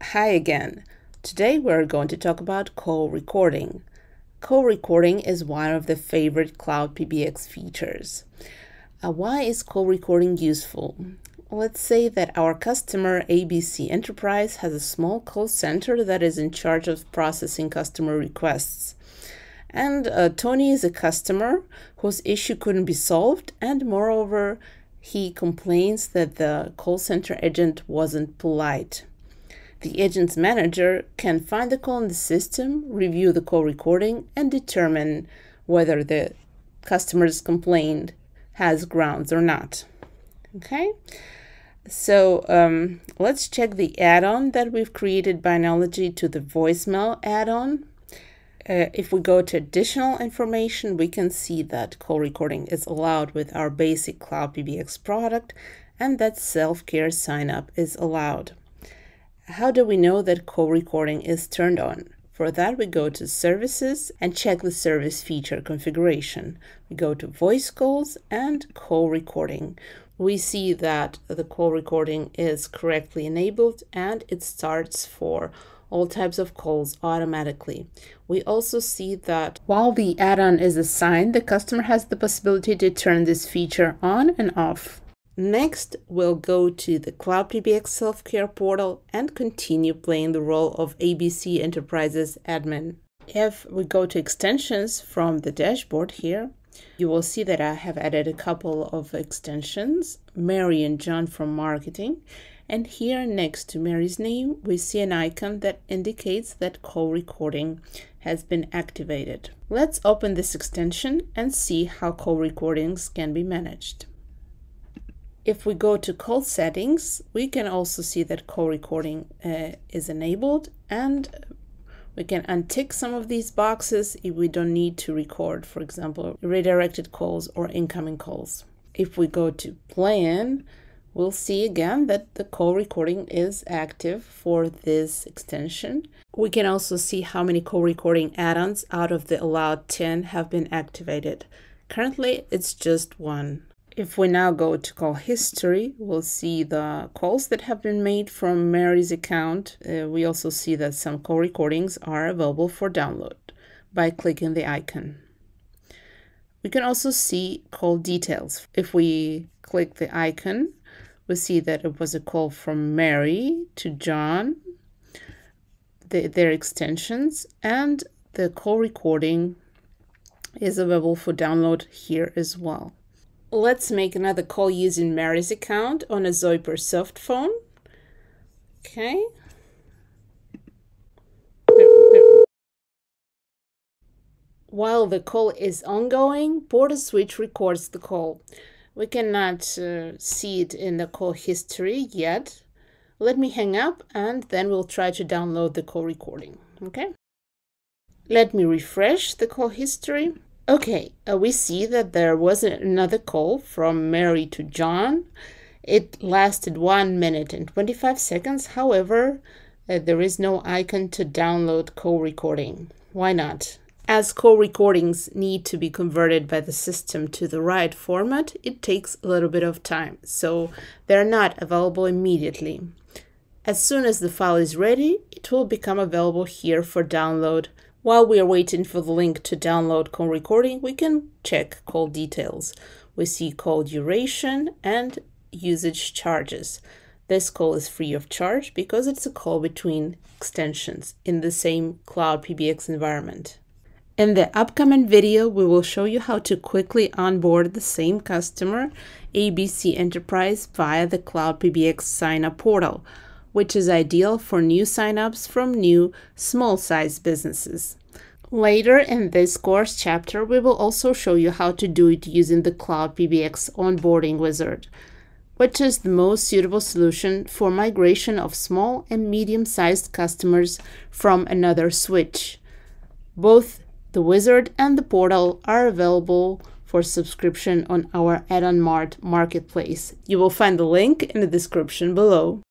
Hi again. Today we're going to talk about call recording. Call recording is one of the favorite Cloud PBX features. Why is call recording useful? Let's say that our customer ABC Enterprise has a small call center that is in charge of processing customer requests. And Tony is a customer whose issue couldn't be solved, and moreover, he complains that the call center agent wasn't polite. The agent's manager can find the call in the system, review the call recording, and determine whether the customer's complaint has grounds or not. Okay, so let's check the add-on that we've created by analogy to the voicemail add-on. If we go to additional information, we can see that call recording is allowed with our Basic Cloud PBX product and that self-care sign-up is allowed. How do we know that call recording is turned on? For that, we go to Services and check the service feature configuration. We go to Voice Calls and Call Recording. We see that the call recording is correctly enabled and it starts for all types of calls automatically. We also see that while the add-on is assigned, the customer has the possibility to turn this feature on and off. Next, we'll go to the Cloud PBX Self-Care portal and continue playing the role of ABC Enterprises admin. If we go to extensions from the dashboard here, you will see that I have added a couple of extensions, Mary and John from marketing. And here next to Mary's name, we see an icon that indicates that call recording has been activated. Let's open this extension and see how call recordings can be managed. If we go to call settings, we can also see that call recording is enabled, and we can untick some of these boxes if we don't need to record, for example, redirected calls or incoming calls. If we go to plan, we'll see again that the call recording is active for this extension. We can also see how many call recording add-ons out of the allowed 10 have been activated. Currently, it's just one. If we now go to call history, we'll see the calls that have been made from Mary's account. We also see that some call recordings are available for download by clicking the icon. We can also see call details. If we click the icon, we see that it was a call from Mary to John, their extensions, and the call recording is available for download here as well. Let's make another call using Mary's account on a Zoiper soft phone. Okay. While the call is ongoing, PortaSwitch records the call. We cannot see it in the call history yet. Let me hang up and then we'll try to download the call recording. Okay. Let me refresh the call history. Okay, we see that there was another call from Mary to John. It lasted 1 minute and 25 seconds. However, there is no icon to download call recording. Why not? As call recordings need to be converted by the system to the right format, it takes a little bit of time, so they're not available immediately. As soon as the file is ready, it will become available here for download. While we are waiting for the link to download call recording, we can check call details. We see call duration and usage charges. This call is free of charge because it's a call between extensions in the same Cloud PBX environment. In the upcoming video, we will show you how to quickly onboard the same customer, ABC Enterprise, via the Cloud PBX sign-up portal, which is ideal for new signups from new small-sized businesses. Later in this course chapter, we will also show you how to do it using the Cloud PBX onboarding wizard, which is the most suitable solution for migration of small and medium-sized customers from another switch. Both the wizard and the portal are available for subscription on our Add-on Mart marketplace. You will find the link in the description below.